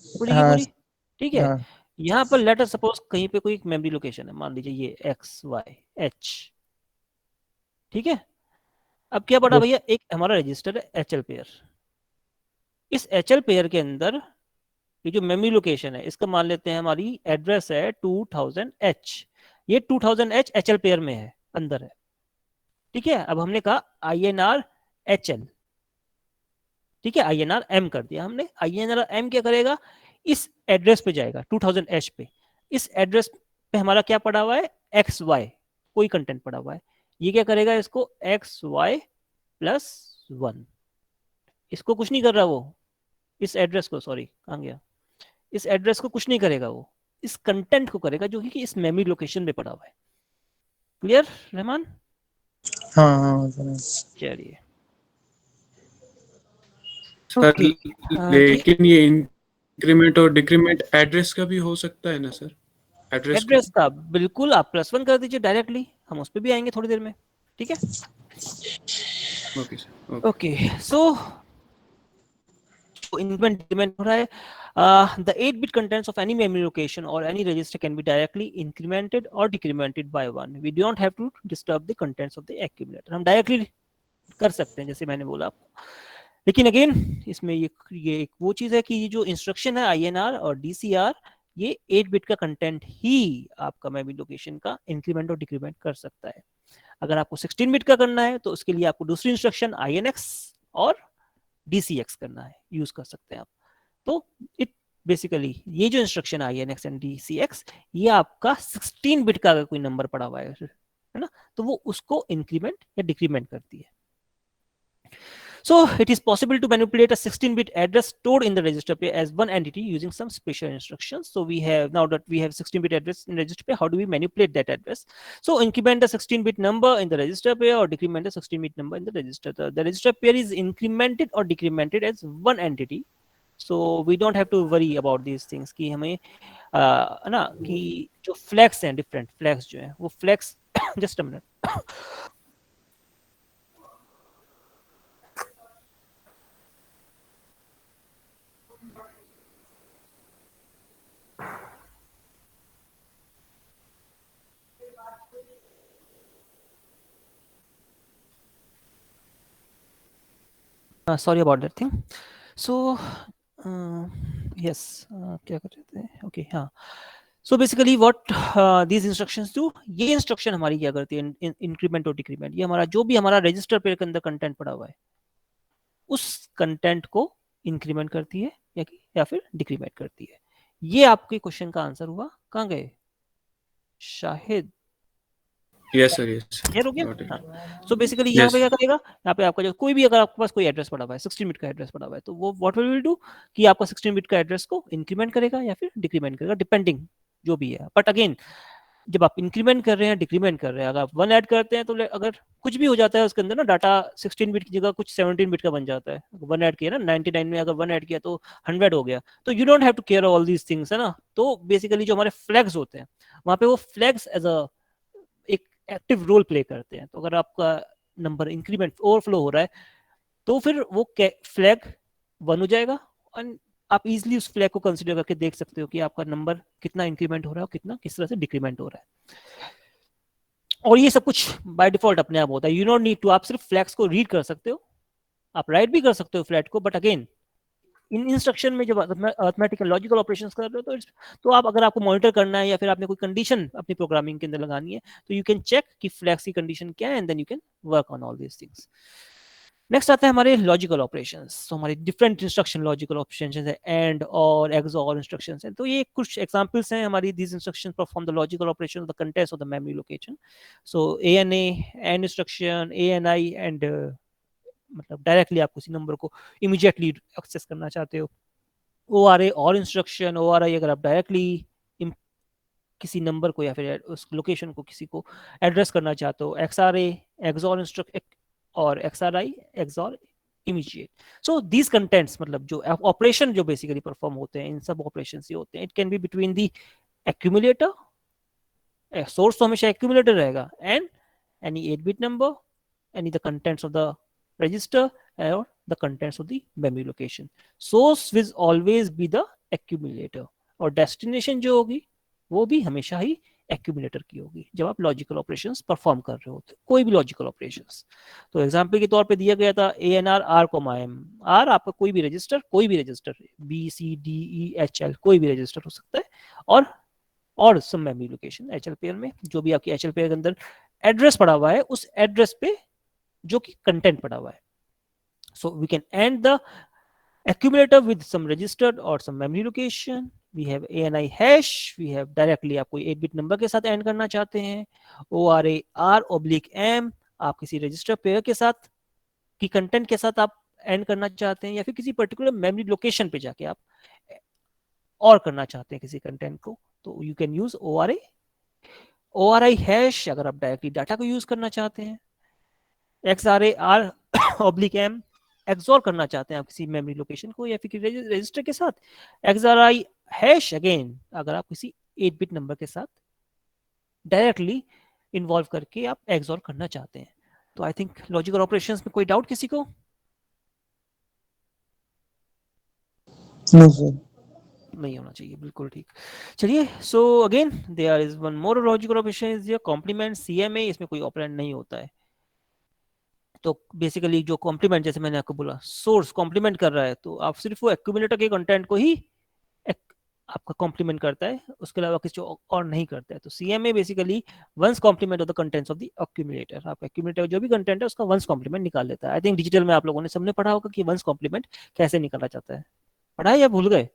पूरी की हाँ पूरी, ठीक है। हाँ यहाँ पर लेट अस सपोज कहीं पे कोई एक मेमोरी लोकेशन है, मान लीजिए ये XYH, ठीक है। अब क्या पड़ा भैया, एक हमारा रजिस्टर है HL पेयर। इस HL पेयर के अंदर ये जो मेमोरी लोकेशन है इसका मान लेते हैं हमारी एड्रेस है 2000H। ये 2000H HL पेयर में है, अंदर है, ठीक है। अब हमने कहा INR HL, ठीक है, INR M कर दिया हमने। INR M क्या करेगा, इस एड्रेस पे जाएगा 2000H पे। इस एड्रेस पे हमारा क्या पड़ा हुआ है, XY, कोई कंटेंट पड़ा हुआ है। ये क्या करेगा, इसको XY+1, इसको कुछ नहीं कर रहा वो, इस एड्रेस को, सॉरी कहाँ गया, इस एड्रेस को कुछ नहीं करेगा वो, इस कंटेंट को करेगा जो कि इस मेमोरी लोकेशन पे पड़ा हुआ है। क्लियर रहमान? हाँ हाँ सर। चलिए सर ओके। लेकिन ये इंक्रीमेंट और डिक्रीमेंट एड्रेस का भी हो सकता है ना सर? एड्रेस का बिल्कुल, आप +1 कर दीजिए डायरेक्टली, हम उस पर भी आएंगे थोड़ी देर में, ठीक है। Okay sir. Okay so increment हो रहा है। The 8-bit contents of any memory location or any register can be directly incremented or decremented by 1. We don't have to disturb the contents of the accumulator. हम directly कर सकते हैं जैसे मैंने बोला आपको, लेकिन अगेन इसमें ये एक वो चीज है कि ये जो इंस्ट्रक्शन है INR और DCR, ये 8-bit का कंटेंट ही आपका मेमोरी लोकेशन का इंक्रीमेंट और डिक्रीमेंट कर सकता है। अगर आपको 16-bit का करना है तो उसके लिए आपको दूसरी इंस्ट्रक्शन INX और DCX करना है, यूज कर सकते हैं आप। तो इट बेसिकली ये जो इंस्ट्रक्शन INX एंड DCX, ये आपका 16-bit का अगर कोई नंबर पड़ा हुआ है ना, तो वो उसको इंक्रीमेंट या डिक्रीमेंट करती है। So it is possible to manipulate a 16-bit address stored in the register pair as one entity using some special instructions. So we have, now that we have 16-bit address in register pair, how do we manipulate that address? So increment the 16-bit number in the register pair or decrement the 16-bit number in the register. The register pair is incremented or decremented as one entity. So we don't have to worry about these things कि हमें ना कि जो flags हैं, different flags जो हैं वो flags just a minute. Sorry about that thing. So yes, क्या कर रहे थे, okay हाँ। So basically what these instructions do, ये instruction हमारी क्या करती है, इंक्रीमेंट और डिक्रीमेंट, ये हमारा जो भी हमारा रजिस्टर पेयर के अंदर कंटेंट पड़ा हुआ है उस कंटेंट को इंक्रीमेंट करती है या फिर डिक्रीमेंट करती है। ये आपके क्वेश्चन का आंसर हुआ। कहाँ गए Shahid? Yes sir, yes clear हो गया? सो बेसिकली यहाँ पे क्या करेगा, यहाँ पे आपका जो कोई भी, अगर आपके पास कोई एड्रेस पड़ा हुआ है, 16-bit का एड्रेस पड़ा हुआ है, तो वो व्हाट विल डू कि आपका 16-bit का एड्रेस को इंक्रीमेंट करेगा या फिर डिक्रीमेंट करेगा, डिपेंडिंग जो भी है। बट अगेन जब आप इंक्रीमेंट कर रहे हैं, डिक्रीमेंट कर रहे हैं, अगर आप 1 ऐड करते हैं तो अगर कुछ भी हो जाता है उसके अंदर ना, डाटा 16-bit की जगह कुछ 17-bit का बन जाता है। 1 ऐड किया ना 99 में, अगर 1 ऐड किया तो 100 हो गया, तो you don't have to care all these things, है ना। तो बेसिकली जो हमारे फ्लैग्स होते हैं वहां पे वो फ्लैग्स एज अ एक एक्टिव रोल प्ले करते हैं। तो अगर आपका नंबर इंक्रीमेंट ओवरफ्लो हो रहा है तो फिर वो फ्लैग 1 हो जाएगा, और आप इजीली उस फ्लैग को कंसीडर करके देख सकते हो कि आपका नंबर कितना इंक्रीमेंट हो रहा है और कितना किस तरह से डिक्रीमेंट हो रहा है। और ये सब कुछ बाय डिफॉल्ट अपने आप होता है, यू नॉट नीड टू, आप सिर्फ फ्लैग्स को रीड कर सकते हो, आप राइट भी कर सकते हो फ्लैग को, बट अगेन इन इंस्ट्रक्शन में जब अर्थमेटिकल लॉजिकल ऑपरेशंस कर रहे हो तो आप, अगर आपको मॉनिटर करना है या फिर आपने कोई कंडीशन अपनी प्रोग्रामिंग के अंदर लगानी है, तो यू कैन चेक कि फ्लैग्स की कंडीशन क्या है, and then you can work on all these things. Next आता है हमारे लॉजिकल ऑपरेशंस। तो हमारे डिफरेंट इंस्ट्रक्शन लॉजिकल ऑपरेशंस है, एंड और एक्सओर इंस्ट्रक्शंस हैं। तो ये कुछ एग्जांपल्स हैं हमारी, these instructions perform the logical operation of the contents of the memory location. So ANA and instruction, ANI and मतलब डायरेक्टली आप किसी नंबर को इमीडिएटली एक्सेस करना चाहते हो। ORA और इंस्ट्रक्शन, ORI अगर आप डायरेक्टली किसी नंबर को या फिर उस लोकेशन को किसी को एड्रेस करना चाहते हो। XRA एक्सॉर इंस्ट्रक्शन और XRI XOR immediate. So these contents मतलब जो ऑपरेशन जो बेसिकली परफॉर्म होते हैं, इन सब ऑपरेशन से होते हैं। It can be between the accumulator, source तो हमेशा एक्यूमुलेटर रहेगा, and any 8-bit number, any the contents of the register और the contents of the memory location. Source will always be the accumulator, और destination जो होगी वो भी हमेशा ही एक्यूमुलेटर की होगी जब आप लॉजिकल ऑपरेशंस परफॉर्म कर रहे होते, कोई भी लॉजिकल ऑपरेशंस। तो एग्जांपल के तौर पे दिया गया था ANR R, R आपका कोई भी register B C D E H L कोई भी रजिस्टर हो सकता है, और सम मेमोरी लोकेशन HL पेयर में जो भी आपकी HL पेयर के अंदर एड्रेस पड़ा हुआ है उस एड्रेस पे जो कि कंटेंट पड़ा हुआ है। So we can and the accumulator with some registered or some memory location. We have ANI hash, we have directly आप कोई 8-bit नंबर के साथ एंड करना चाहते हैं, ORA R/M आप किसी रजिस्टर पेयर के साथ की कंटेंट के साथ आप एंड करना चाहते हैं, या फिर किसी पर्टिकुलर मेमोरी लोकेशन पे जाके आप और करना चाहते हैं किसी कंटेंट को, तो you can use ORA। ORI hash अगर आप डायरेक्टली डाटा को यूज करना चाहते हैं, XRA R/M एक्सॉर करना चाहते हैं आप किसी मेमोरी लोकेशन को या फिर रजिस्टर के साथ, XRI हैश अगेन अगर आप किसी 8-bit नंबर के साथ डायरेक्टली इन्वॉल्व करके आप एक्सॉर करना चाहते हैं। तो आई थिंक लॉजिकल ऑपरेशंस में कोई डाउट किसी को? No sir. नहीं होना चाहिए, बिल्कुल ठीक। चलिए, so again there is one more logical operation is your complement CMA। इसमें कोई ऑपरेंड नहीं होता है, तो बेसिकली जो कॉम्प्लीमेंट, जैसे मैंने आपको बोला सोर्स कॉम्प्लीमेंट कर रहा है, तो आप सिर्फ वो एक्यूमुलेटर के कंटेंट को ही आपका कॉम्प्लीमेंट करता है, उसके अलावा किसी और नहीं करता है। तो CMA basically one's complement of the contents of the accumulator, आपका एक्यूमुलेटर जो भी कंटेंट है उसका वंस कॉम्प्लीमेंट निकाल लेता है। आई थिंक डिजिटल में आप लोगों ने सबने पढ़ा होगा कि वंस कॉम्प्लीमेंट कैसे निकाला जाता है, पढ़ा है या भूल गए?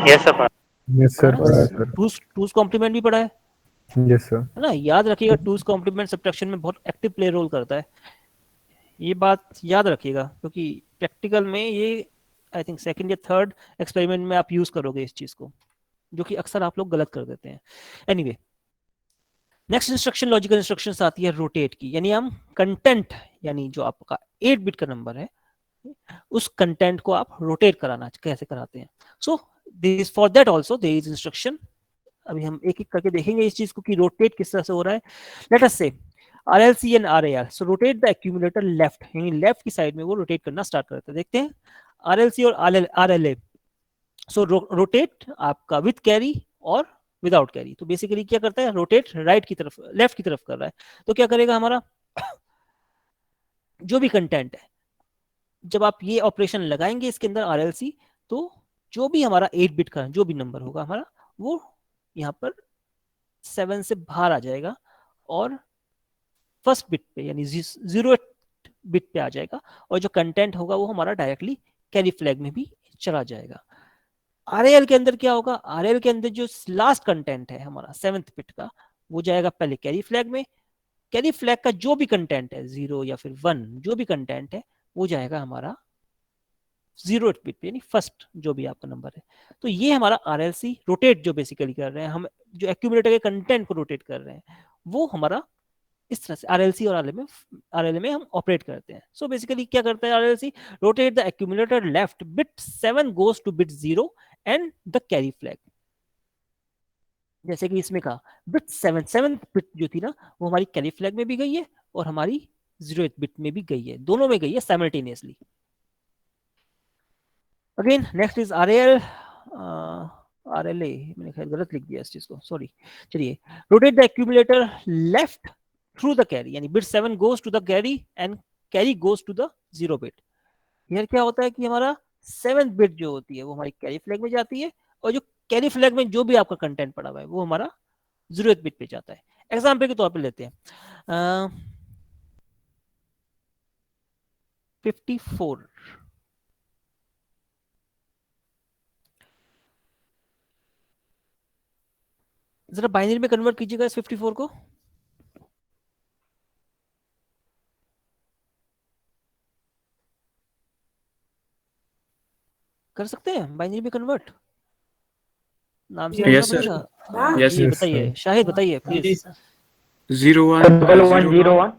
Yes sir. Yes sir. Two's complement भी पढ़ा है? Yes sir. है ना, याद रखिएगा टूज कॉम्प्लीमेंट सब्ट्रैक्शन में बहुत एक्टिव प्ले रोल करता है, ये बात याद रखिएगा, क्योंकि प्रैक्टिकल में ये आई थिंक सेकंड या थर्ड एक्सपेरिमेंट में आप यूज करोगे इस चीज को, जो कि अक्सर आप लोग गलत कर देते हैं। Anyway, next instruction logical instructions आती है रोटेट की, यानी हम कंटेंट, यानी जो आपका 8-bit का नंबर है उस कंटेंट को आप रोटेट कराना कैसे कराते हैं। So this for that also there is instruction. अभी हम एक एक करके देखेंगे इस चीज को कि रोटेट किस तरह से हो रहा है। लेट अस से RLC and RAR, so rotate the accumulator left, यानी लेफ्ट की साइड में वो रोटेट करना स्टार्ट करते हैं। देखते हैं RLC और RLA, सो रोटेट आपका विद कैरी और विदाउट कैरी। तो बेसिकली क्या करता है, रोटेट राइट की तरफ, लेफ्ट की तरफ कर रहा है। तो क्या करेगा हमारा जो भी कंटेंट है, जब आप ये ऑपरेशन लगाएंगे इसके अंदर RLC, तो जो भी हमारा 8-bit का जो भी नंबर होगा हमारा, वो यहाँ पर 7 से बाहर आ जाएगा और फर्स्ट बिट पे यानी 0th बिट पे आ जाएगा, और जो कंटेंट होगा वो हमारा डायरेक्टली कैरी फ्लैग में भी चला जाएगा। RAL के अंदर क्या होगा, RAL के अंदर जो लास्ट कंटेंट है हमारा 7th बिट का, वो जाएगा पहले कैरी फ्लैग में। कैरी फ्लैग का जो भी कंटेंट है 0 या फिर 1, जो भी कंटेंट है वो जाएगा हमारा 0th बिट पे, यानी फर्स्ट जो भी आपका नंबर है। तो ये हमारा RLC रोटेट जो बेसिकली कर रहे हैं हम, जो एक्यूमुलेटर के कंटेंट को रोटेट कर रहे हैं, वो हमारा इस तरह से RLC और RLA में हम ऑपरेट करते हैं। सो बेसिकली क्या करता है RLC, rotate the accumulator left, bit 7 goes to bit 0 and the carry flag. जैसे कि इसमें कहा बिट 7 बिट जो थी ना, वो हमारी कैरी फ्लैग में भी गई है और हमारी 0th बिट में भी गई है, दोनों में गई है simultaneously. Again next is RAL, RLA मैंने खैर गलत लिख दिया इस चीज को, सॉरी। चलिए, rotate the accumulator left through the carry, यानी bit 7 goes to the carry and carry goes to the 0 bit. यार क्या होता है कि हमारा 7th बिट जो होती है वो हमारी कैरी फ्लैग में जाती है, और जो कैरी फ्लैग में जो भी आपका कंटेंट पड़ा हुआ है वो हमारा 0th बिट पे जाता है। एग्जाम्पल के तौर पे लेते हैं 54, जरा बाइनरी में कन्वर्ट कीजिएगा इस 54 को। कर सकते हैं बाइनरी में कन्वर्ट? नाम से यस सर, यस जी बताइए, शाहिद बताइए प्लीज। 01 1 0 1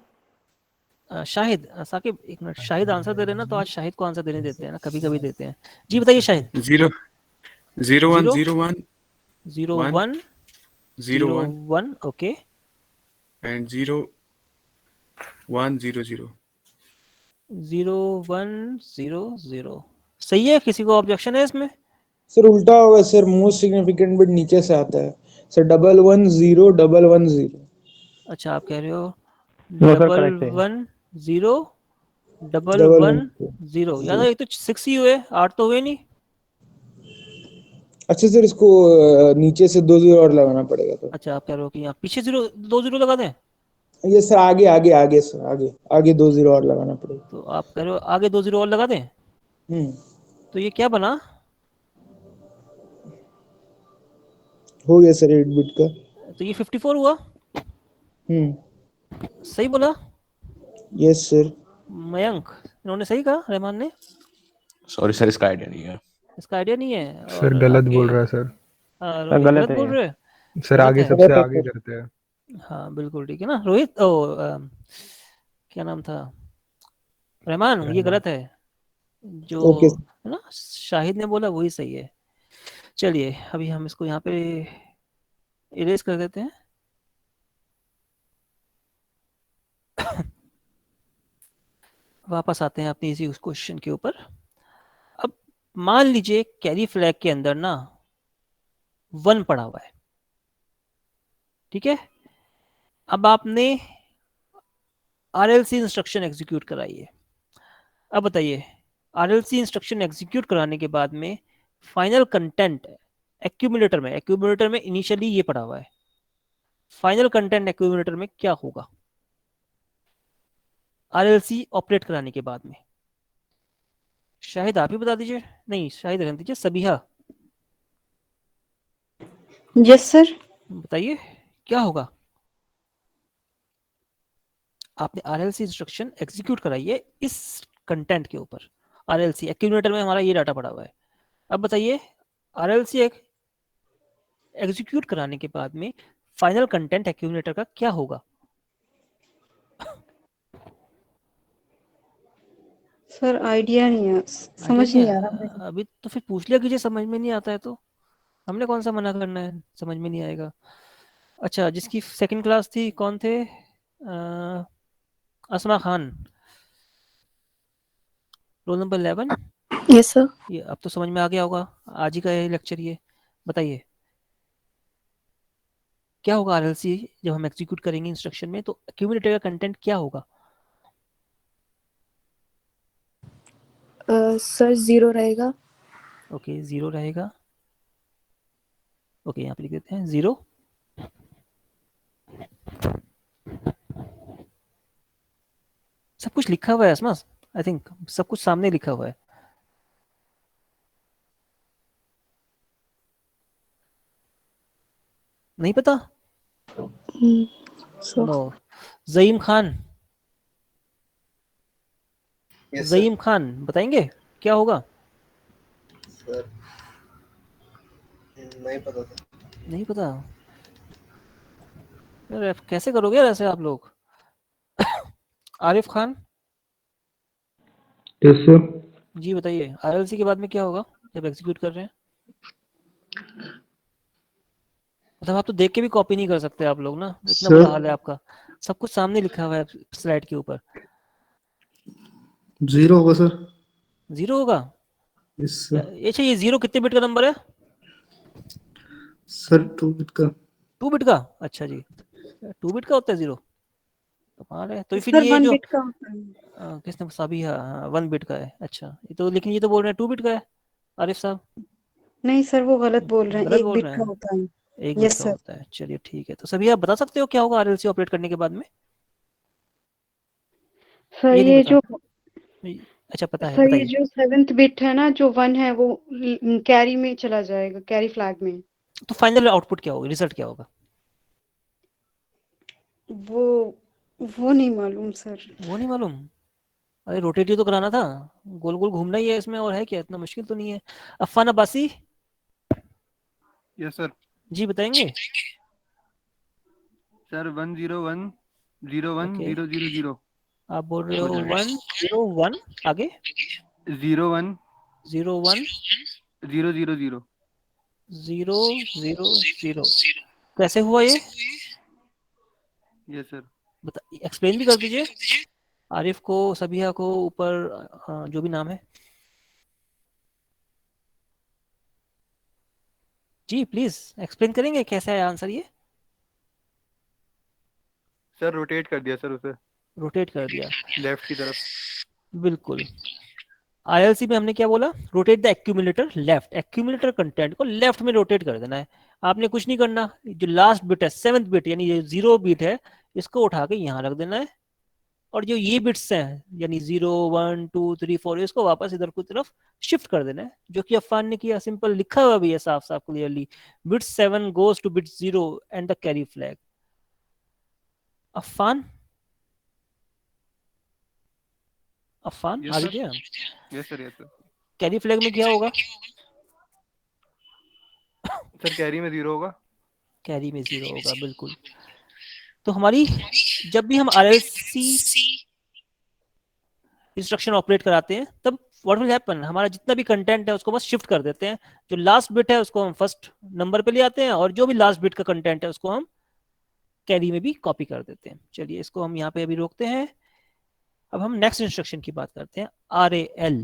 शाहिद, साकिब एक मिनट, शाहिद आंसर दे रहे हैं ना, तो आज शाहिद को आंसर देने देते हैं ना, कभी कभी देते हैं। जी बताइए शाहिद। 0 0 1 0 1 0 1 0 0 1 1 ओके and 0 1 0 0 0 1 0 0 सही है। किसी को ऑब्जेक्शन है इसमें? सर उल्टा होगा सर, मोस्ट सिग्निफिकेंट बिट नीचे से आता है सर, 11101110। अच्छा आप कह रहे हो नो सर करेक्ट है 1110 11 1110 यार ये तो 6 ही हुए, 8 तो हुए नहीं। अच्छा सर, इसको नीचे से 2 0 और लगाना पड़ेगा तो। अच्छा आप कह रहे हो कि यहाँ पीछे 2 0 लगा दें? ये सर आगे आगे आगे सर, आगे आगे 2 0 और लगाना पड़ेगा। तो आप कह रहे हो आगे 2 0 और लगा दें? तो ये क्या बना? हो गया सर 8 बिट का। तो ये 54 हुआ। सही बोला? Yes sir. मयंक इन्होंने सही कहा, रहमान ने? सॉरी सर, इसका आइडिया नहीं है। इसका आइडिया नहीं है? सर गलत बोल रहा है सर। रोहित गलत गलत है बोल ये। रहे हैं? सर गलत आगे है? सबसे आगे करते हैं। हाँ बिल्कुल ठीक है ना रोहित। क्या नाम था? रहमान, ये गलत है। जो ओके है ना शाहिद ने बोला वही सही है। चलिए अभी हम इसको यहाँ पे इरेज कर देते हैं। वापस आते हैं अपनी इसी उस क्वेश्चन के ऊपर। अब मान लीजिए कैरी फ्लैग के अंदर ना 1 पड़ा हुआ है, ठीक है। अब आपने RLC इंस्ट्रक्शन एग्जीक्यूट कराई है। अब बताइए RLC इंस्ट्रक्शन एग्जीक्यूट कराने के बाद में फाइनल कंटेंट एक्यूमुलेटर में इनिशियली ये पड़ा हुआ है, फाइनल कंटेंट एक्यूमुलेटर में क्या होगा RLC ऑपरेट कराने के बाद में? शाहिद आप ही बता दीजिए। नहीं शाहिद रहने दीजिए, सबिहा यस सर। बताइए क्या होगा। आपने RLC इंस्ट्रक्शन एग्जीक्यूट कराई है इस कंटेंट के ऊपर, RLC एक्यूमुलेटर में हमारा ये डाटा पड़ा हुआ है। अब बताइए RLC एग्जीक्यूट कराने के बाद में फाइनल कंटेंट एक्यूमुलेटर का क्या होगा? सर आइडिया नहीं है, समझ नहीं आ रहा मुझे। अभी तो फिर पूछ लिया कीजिए, समझ में नहीं आता है तो हमने कौन सा मना करना है, समझ में नहीं आएगा। अच्छा जिसकी सेकंड क्लास थी कौन थे? Asma Khan, roll number 11। Yes sir. ये अब तो समझ में आ गया होगा, आज ही का ये लेक्चर। ये बताइए क्या होगा RLC जब हम एग्जीक्यूट करेंगे इंस्ट्रक्शन में, तो एक्यूमुलेटर का कंटेंट क्या होगा? सर 0 रहेगा। ओके 0 रहेगा। ओके यहाँ पे लिख देते हैं 0। सब कुछ लिखा हुआ है असमा, आई थिंक सब कुछ सामने लिखा हुआ है। नहीं पता? नो। जईम खान, जईम खान बताएंगे क्या होगा? सर नहीं पता था। नहीं पता यार, कैसे करोगे यार ऐसे आप लोग? Arif Khan yes sir. जी बताइए RLC के बाद में क्या होगा जब एग्जीक्यूट कर रहे हैं? मतलब आप तो देख के भी कॉपी नहीं कर सकते आप लोग ना, इतना बुरा हाल है आपका। सब कुछ सामने लिखा हुआ है स्लाइड के ऊपर। 0 होगा सर। 0 होगा? Yes sir. अच्छा ये 0 कितने बिट का नंबर है? सर 2 बिट का। 2 बिट का? अच्छा जी 2 बिट का होता है 0, कमाल है। तो फिर सर ये 1 जो बिट का होता है। किसने साबी, हाँ 1 बिट का है। अच्छा ये तो, लेकिन ये तो बोल रहे हैं 2 बिट का है आरिफ साहब। नहीं सर वो गलत बोल रहे हैं, गलत 1 बोल बिट रहे का हैं? होता है। 1 बिट यस का सर। होता है। चलिए ठीक है, तो सभी आप बता सकते हो क्या होगा RLC ऑपरेट करने के बाद में? सर ये नहीं ये पता? जो अच्छा पता है, सर ये बताइए। जो 7th बिट है ना, जो 1 है वो कैरी में चला जाएगा, कैरी फ्लैग में। तो फाइनल आउटपुट क्या होगा, रिजल्ट क्या होगा? वो नहीं मालूम सर। वो नहीं मालूम? अरे रोटेट ही तो कराना था, गोल गोल घूमना ही है इसमें, और है क्या, इतना मुश्किल तो नहीं है। Affan Abbasi yes sir. जी बताएंगे? Sir 1 0 1 0 1 okay 0 0 0। आप बोल रहे हो 101 आगे 01 01 000 000 कैसे हुआ ये? Yes sir. बता, एक्सप्लेन भी कर दीजिए आरिफ को, सबिया को, ऊपर जो भी नाम है जी, प्लीज एक्सप्लेन करेंगे कैसा है आंसर ये? सर रोटेट कर दिया सर उसे, रोटेट कर दिया लेफ्ट की तरफ। बिल्कुल। आईएलसी में हमने क्या बोला? Rotate the accumulator left, accumulator content को लेफ्ट में रोटेट कर देना है। आपने कुछ नहीं करना, जो लास्ट बिट है 7th बिट यानी ये 0 बिट है, इसको उठा के यहाँ रख देना है, और जो ये बिट्स हैं यानी 0 1 2 3 4 इसको वापस इधर की तरफ शिफ्ट कर देना है, जो कि अफान ने किया। सिंपल लिखा हुआ भी है साफ साफ clearly, bit 7 goes to bit 0 and the carry flag. Afan Yes, आगे sir. क्या? Yes sir, yes sir. Carry flag में क्या होगा? सर कैरी में 0 होगा। कैरी में 0 होगा, बिल्कुल। तो हमारी जब भी हम आरएलसी इंस्ट्रक्शन ऑपरेट कराते हैं तब व्हाट विल हैपन, हमारा जितना भी कंटेंट है उसको बस शिफ्ट कर देते हैं। जो लास्ट बिट है उसको हम फर्स्ट नंबर पे ले आते हैं, और जो भी लास्ट बिट का कंटेंट है उसको हम कैरी में भी कॉपी कर देते हैं। चलिए इसको हम यहाँ पे अभी रोकते हैं। अब हम नेक्स्ट इंस्ट्रक्शन की बात करते हैं, RAL।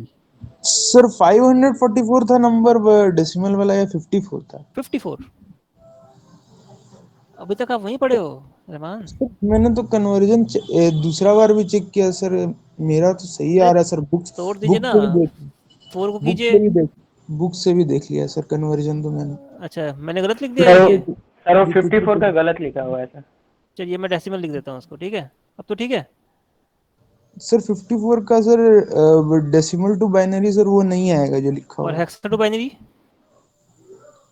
सर 544 था नंबर, डेसिमल वाला या 54 था? 54। अभी तक आप वहीं पढ़े हो रहमान? मैंने तो कन्वर्जन दूसरा बार भी चेक किया सर, मेरा तो सही आ रहा है सर। बुक्स तोड़ दीजिए ना, 4 को कीजिए। बुक से भी देख लिया सर कन्वर्जन तो मैंने। अच्छा, मैंने गलत लिख दिया है ये? सर वो 54 का गलत लिखा हुआ है सर। चलिए मैं डेसिमल लिख देता हूँ उसको, ठीक है? अब तो ठीक है सर 54 का sir decimal to binary sir वो नहीं आएगा जो लिखा हुआ और है। Hexa to binary?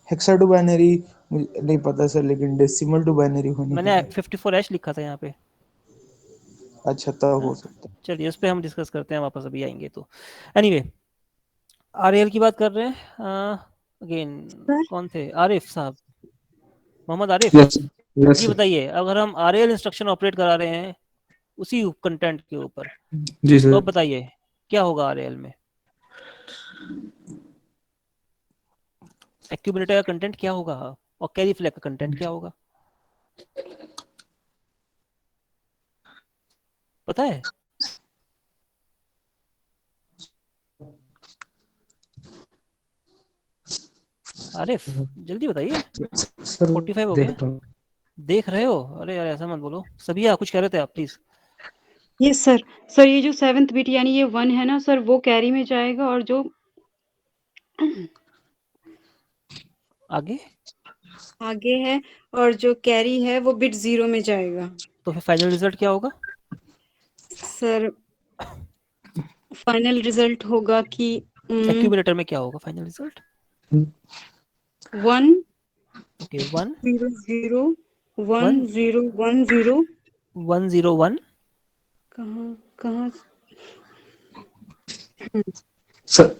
Hexa to binary मुझे नहीं पता सर, लेकिन डेसिमल टू बाइनरी होने मैंने की। 54H लिखा था यहाँ पे। अच्छा तब हो सकता है। चलिए उस पे हम डिस्कस करते हैं, वापस अभी आएंगे तो। एनीवे RAL की बात कर रहे हैं अगेन। कौन थे? आरिफ साहब, मोहम्मद आरिफ। यस जी बताइए, अगर हम RAL इंस्ट्रक्शन ऑपरेट करा रहे हैं उसी कंटेंट के ऊपर, जी सर। तो अब बताइए क्या होगा RAL में? एक्यूमुलेटर का कंटेंट क्या होगा और कैरी फ्लैग का कंटेंट क्या होगा, पता है? आरिफ जल्दी बताइए। सर 45 हो गया। देखता हूँ। देख रहे हो? अरे यार ऐसा मत बोलो। सभी कुछ कह रहे थे आप, प्लीज। ये सर ये जो 7th बिट यानी ये 1 है ना सर, वो कैरी में जाएगा, और जो आगे आगे है और जो कैरी है वो बिट 0 में जाएगा। तो फिर फाइनल रिजल्ट क्या होगा? सर फाइनल रिजल्ट होगा कि एक्यूमुलेटर में क्या होगा फाइनल रिजल्ट? 1 ओके 1 0 0 1 0 1 0 101। कहाँ सर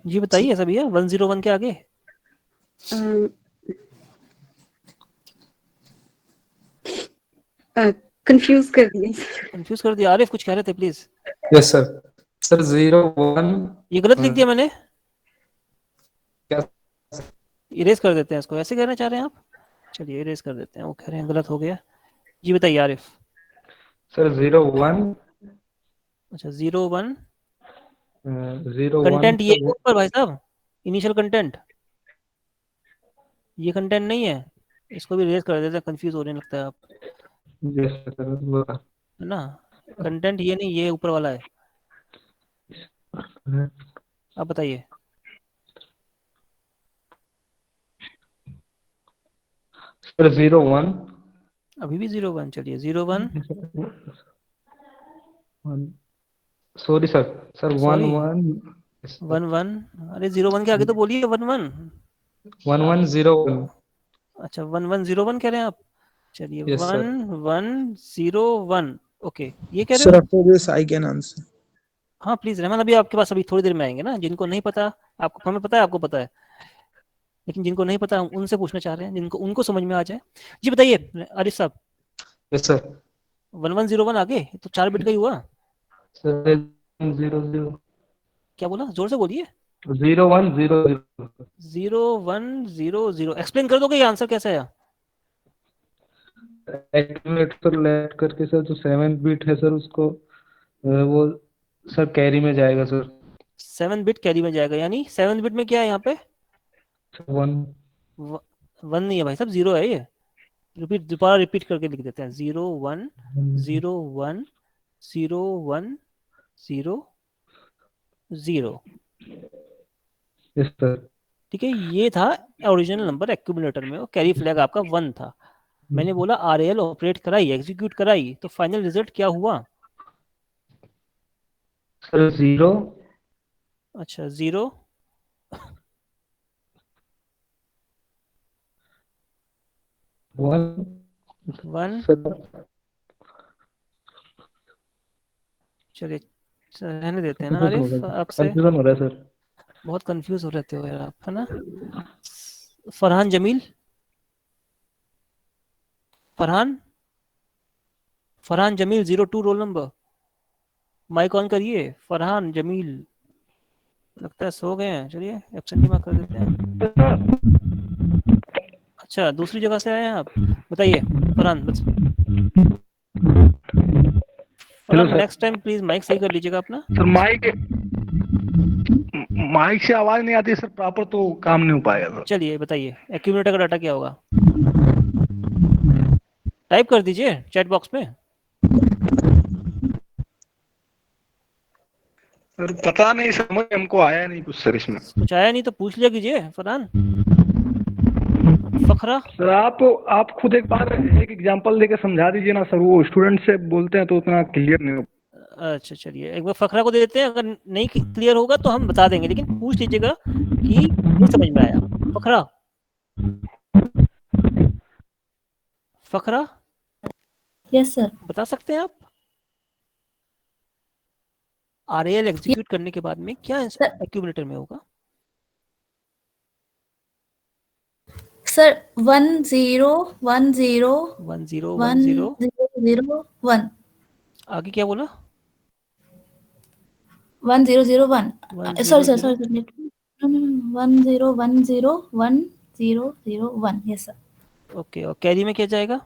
जी बताइए सभी। 101 के आगे कंफ्यूज कर दिया। कंफ्यूज कर दिया। आरिफ कुछ कह रहे थे, प्लीज। Yes sir. सर 01 ये गलत लिख दिया मैंने, क्या? इरेज कर देते हैं इसको। ऐसे कहना चाह रहे हैं आप? चलिए इरेज कर देते हैं, वो कह रहे हैं गलत हो गया। जी बताइए आरिफ। सर 01 अच्छा 01 01 कंटेंट ये ऊपर भाई साहब, इनिशियल कंटेंट ये कंटेंट नहीं है, इसको भी इरेज कर देते हैं, कंफ्यूज होने लगता है आप, यस सर वो है ना? कंटेंट ये नहीं, ये ऊपर वाला है। आप बताइए। सर 01 अभी भी 01। चलिए 01 सॉरी सर 11 11। अरे 01 के आगे तो बोलिए 11। 1101। अच्छा 1101 कह रहे हैं आप? चलिए Yes, sir. 1101। ओके, ये कह रहे सर हो? After this I can answer. हाँ प्लीज रहमान, अभी आपके पास अभी थोड़ी देर में आएंगे ना। जिनको नहीं पता, आपको, हमें पता है आपको पता है, लेकिन जिनको नहीं पता हम उनसे पूछना चाह रहे हैं, जिनको उनको समझ में आ जाए। जी बताइए आरिफ साहब। यस सर 1101 आगे तो 4 बिट का ही हुआ। सर 0 क्या बोला, जोर से बोलिए। 0100 0100 एक्सप्लेन कर दोगे ये आंसर कैसा है? एक्यूमुलेटर लेट करके सर जो 7th बिट है सर उसको वो सर कैरी में जाएगा सर 7 बिट कैरी में जाएगा, यानी 7 बिट में क्या है यहाँ पे? 1 1 नहीं है भाई साहब, 0 है ये। दोबारा रिपीट करके लिख देते हैं 01010100। यस सर ठीक है, ये था ओरिजिनल नंबर एक्यूमुलेटर में, और कैरी फ्लैग आपका 1 था। मैंने बोला आरएल ऑपरेट कराई, एग्जीक्यूट कराई, तो फाइनल रिजल्ट क्या हुआ? सर 0 अच्छा 0 1 चलिए रहने देते हैं ना आरिफ, आपसे कंफ्यूजन हो रहा है सर बहुत कंफ्यूज हो रहते हो यार आप, है ना। Farhan Jamil, Farhan Jamil 02 roll number, mike on करिए। फरहान जमील, लगता है सो गए हैं, चलिए एब्सेंटी मार्क कर देते हैं। अच्छा दूसरी जगह से आए हैं आप, बताइए Farhan. Next time please mike सही कर लीजिएगा अपना। सर माइक से आवाज नहीं आती सर प्रॉपर, तो काम नहीं हो पाएगा सर। चलिए बताइए एक्यूमुलेटर का डाटा क्या होगा, टाइप कर दीजिए चैट बॉक्स में। सर पता नहीं, समझ हमको आया नहीं कुछ सर, इसमें कुछ आया नहीं तो पूछ लिया कीजिए फरहान। फखरा सर आप खुद एक बार एक एग्जांपल देके समझा दीजिए ना सर, वो स्टूडेंट से बोलते हैं तो उतना क्लियर नहीं हो। अच्छा चलिए एक बार फखरा को दे देते हैं, अगर नहीं क्लियर होगा तो हम बता देंगे, लेकिन पूछ लीजिएगा कि नहीं समझ में आया। फखरा, फखरा यस सर बता सकते हैं आप आरएल एग्जीक्यूट करने के बाद में क्या एक्यूमुलेटर में होगा? सर 1010101001 आगे क्या बोला? 1001 सॉरी 10101001 यस सर। ओके, और कैरी में क्या जाएगा?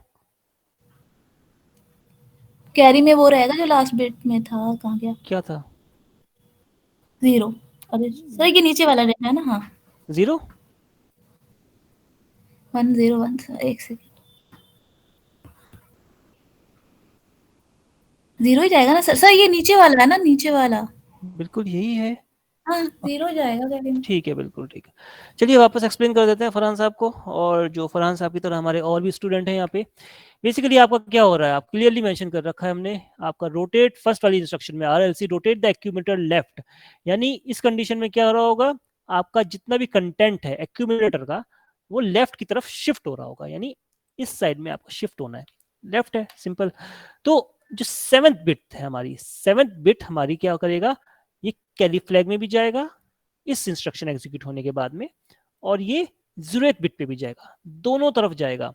कैरी में वो रहेगा जो लास्ट बिट में था, कहाँ गया? क्या था? 0। अरे सर ये नीचे वाला रहना है ना। हाँ 0 101 सर, एक सेकंड, 0 ही जाएगा ना सर। सर ये नीचे वाला है ना, नीचे वाला बिल्कुल यही है। हाँ 0 जाएगा कैरी में। ठीक है बिल्कुल ठीक है। चलिए वापस एक्सप्लेन कर देते हैं फरहान साहब को, और जो फरहान साहब की तरह हमारे और भी स्टूडेंट हैं यहाँ पे। बेसिकली आपका क्या हो रहा है, आप क्लियरली मेंशन कर रखा है हमने आपका रोटेट फर्स्ट वाली इंस्ट्रक्शन में RLC rotate the accumulator left, यानी इस कंडीशन में क्या हो रहा होगा, आपका जितना भी कंटेंट है एक्यूमुलेटर का वो लेफ्ट की तरफ शिफ्ट हो रहा होगा, यानी इस साइड में आपको शिफ्ट होना है, लेफ्ट है सिंपल। तो जो 7th बिट है हमारी, 7th बिट हमारी क्या करेगा, ये कैरी फ्लैग में भी जाएगा इस इंस्ट्रक्शन एग्जीक्यूट होने के बाद में, और ये 0th बिट पे भी जाएगा, दोनों तरफ जाएगा,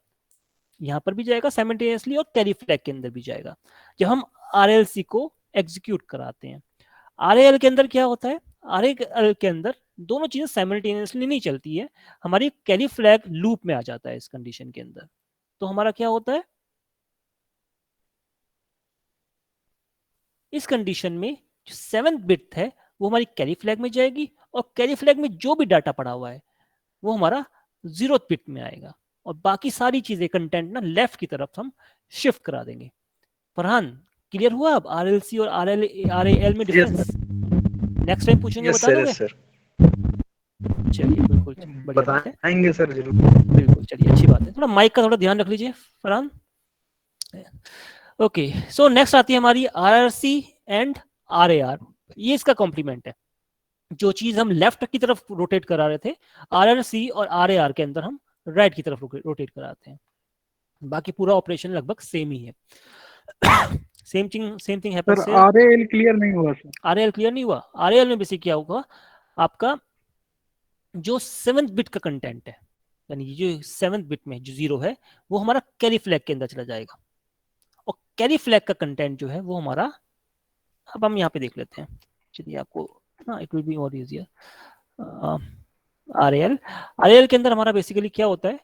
यहाँ पर भी जाएगा साइमल्टेनियसली और कैरी फ्लैग के अंदर भी जाएगा जब हम आरएलसी को एग्जीक्यूट कराते हैं। आरएल के अंदर क्या होता है, आरएल के अंदर दोनों चीजें साइमल्टेनियसली नहीं चलती है, हमारी कैरी फ्लैग लूप में आ जाता है इस कंडीशन के अंदर। तो हमारा क्या होता है, इस कंडीशन में जो 7th बिट है वो हमारी कैरी फ्लैग में जाएगी, और कैरी फ्लैग में जो भी डाटा पड़ा हुआ है वो हमारा 0th बिट में आएगा, और बाकी सारी चीजें कंटेंट ना लेफ्ट की तरफ हम शिफ्ट करा देंगे। फरहान क्लियर हुआ अब आरएलसी और आरएल में डिफरेंस? नेक्स्ट टाइम पूछेंगे बता दोगे? चलिए बिल्कुल बढ़िया बात है, बताएंगे सर जरूर। बिल्कुल चलिए अच्छी बात है। थोड़ा माइक का थोड़ा ध्यान रख लीजिए फरहान। ओके सो नेक्स्ट आती है हमारी आरआरसी एंड आरएआर, ये इसका कॉम्प्लीमेंट है। जो चीज हम लेफ्ट की तरफ रोटेट करा रहे थे आरआरसी और आरएआर के अंदर हम राइट की तरफ रोटेट कराते हैं, बाकी पूरा ऑपरेशन लगभग सेम ही है। Same thing happens. Sir RL clear नहीं हुआ सर। आरएल क्लियर नहीं हुआ? आरएल में बेसिक क्या होगा, आपका जो 7th बिट का कंटेंट है, यानी जो 7th बिट में जो 0 है वो हमारा कैरी फ्लैग के अंदर चला जाएगा, कैरी फ्लैग का कंटेंट जो है वो हमारा, अब हम यहाँ पे देख लेते हैं, चलिए आपको ना it will be more easier. RL के अंदर हमारा बेसिकली क्या होता है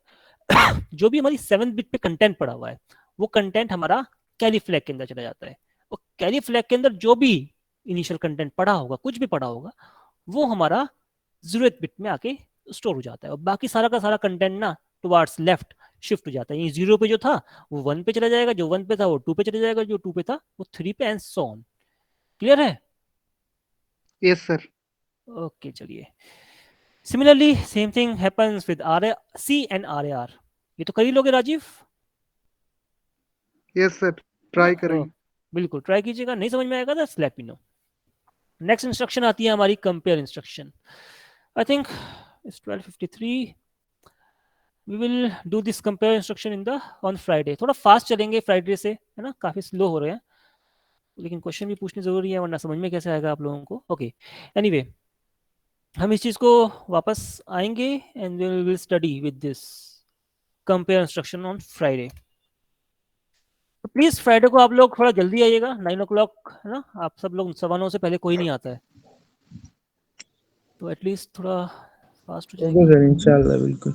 जो भी हमारी 7th बिट पे कंटेंट पड़ा हुआ है वो कंटेंट हमारा कैरी फ्लैग के अंदर चला जाता है, और कैरी फ्लैग के अंदर जो भी इनिशियल कंटेंट पड़ा होगा, कुछ भी पड़ा होगा, वो हमारा 0th बिट में आके स्टोर हो जाता है, और बाकी सारा का सारा कंटेंट ना टुवार्ड्स लेफ्ट शिफ्ट हो जाता है। ये 0 पे जो था वो 1 पे चला जाएगा, जो 1 पे था वो 2 पे चला जाएगा, जो 2 पे था वो 3 पे, एंड सो ऑन। क्लियर है? Yes sir. ओके चलिए, similarly same thing happens with C and R. ये तो कर ही लोगे राजीव? यस सर, ट्राई करेंगे। बिल्कुल ट्राई कीजिएगा, नहीं समझ में आएगा तो let me know. Next instruction आती है हमारी compare instruction. I think it's 12:53। We will do this compare instruction in the on Friday. थोड़ा फास्ट चलेंगे फ्राइडे से, है ना, काफी स्लो हो रहे हैं, लेकिन क्वेश्चन भी पूछने जरूरी है वरना समझ में कैसे आएगा आप लोगों को। ओके एनीवे, हम इस चीज को वापस आएंगे and we will study with this compare instruction on Friday. तो प्लीज फ्राइडे को आप लोग थोड़ा जल्दी आइएगा, 9 o'clock, है ना, आप सब लोग 9:15 से पहले कोई नहीं आता है, तो एटलीस्ट थोड़ा फास्ट हो ओके जाएगा। सर, इंशाल्लाह बिल्कुल।